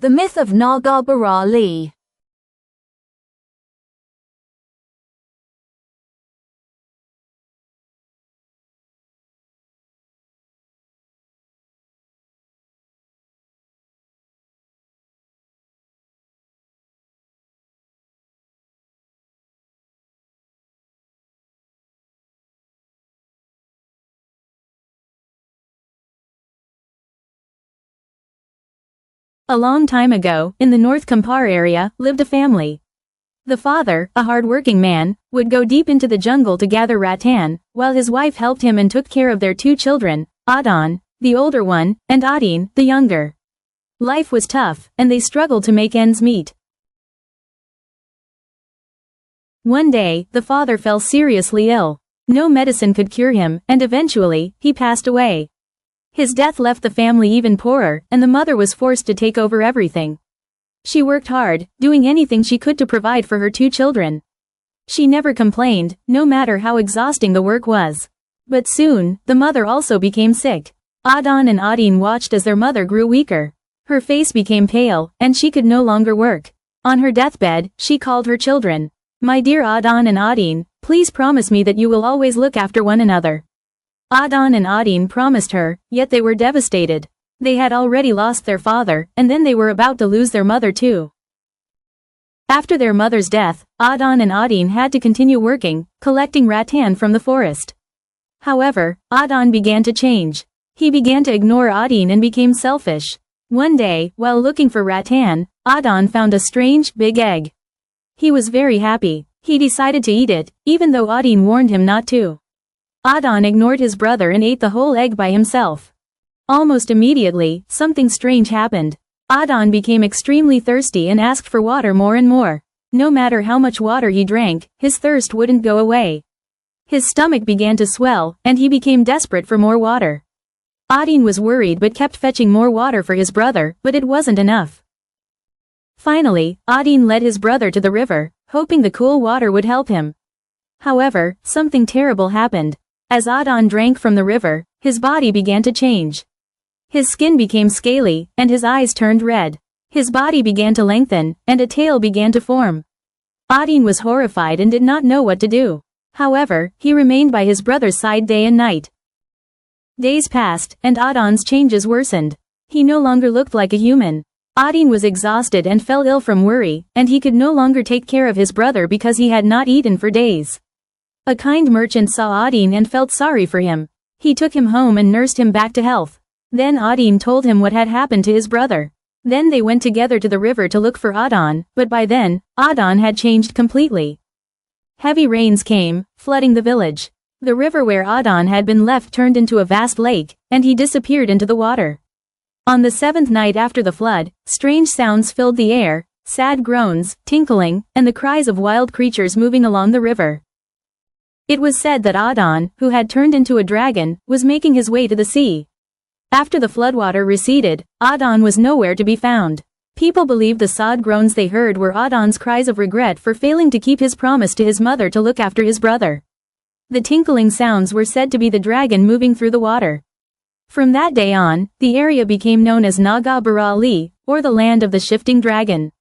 The myth of Naga Beralih. A long time ago, in the North Kampar area, lived a family. The father, a hard-working man, would go deep into the jungle to gather rattan, while his wife helped him and took care of their two children, Adon, the older one, and Adin, the younger. Life was tough, and they struggled to make ends meet. One day, the father fell seriously ill. No medicine could cure him, and eventually, he passed away. His death left the family even poorer, and the mother was forced to take over everything. She worked hard, doing anything she could to provide for her two children. She never complained, no matter how exhausting the work was. But soon, the mother also became sick. Adon and Adin watched as their mother grew weaker. Her face became pale, and she could no longer work. On her deathbed, she called her children. "My dear Adon and Adin, please promise me that you will always look after one another." Adon and Adin promised her, yet they were devastated. They had already lost their father, and then they were about to lose their mother too. After their mother's death, Adon and Adin had to continue working, collecting rattan from the forest. However, Adon began to change. He began to ignore Adin and became selfish. One day, while looking for rattan, Adon found a strange, big egg. He was very happy. He decided to eat it, even though Adin warned him not to. Adon ignored his brother and ate the whole egg by himself. Almost immediately, something strange happened. Adon became extremely thirsty and asked for water more and more. No matter how much water he drank, his thirst wouldn't go away. His stomach began to swell, and he became desperate for more water. Adin was worried but kept fetching more water for his brother, but it wasn't enough. Finally, Adin led his brother to the river, hoping the cool water would help him. However, something terrible happened. As Adon drank from the river, his body began to change. His skin became scaly, and his eyes turned red. His body began to lengthen, and a tail began to form. Adin was horrified and did not know what to do. However, he remained by his brother's side day and night. Days passed, and Adon's changes worsened. He no longer looked like a human. Adin was exhausted and fell ill from worry, and he could no longer take care of his brother because he had not eaten for days. A kind merchant saw Adin and felt sorry for him. He took him home and nursed him back to health. Then Adin told him what had happened to his brother. Then they went together to the river to look for Adon, but by then, Adon had changed completely. Heavy rains came, flooding the village. The river where Adon had been left turned into a vast lake, and he disappeared into the water. On the seventh night after the flood, strange sounds filled the air, sad groans, tinkling, and the cries of wild creatures moving along the river. It was said that Adon, who had turned into a dragon, was making his way to the sea. After the floodwater receded, Adon was nowhere to be found. People believed the sad groans they heard were Adon's cries of regret for failing to keep his promise to his mother to look after his brother. The tinkling sounds were said to be the dragon moving through the water. From that day on, the area became known as Naga Beralih, or the land of the shifting dragon.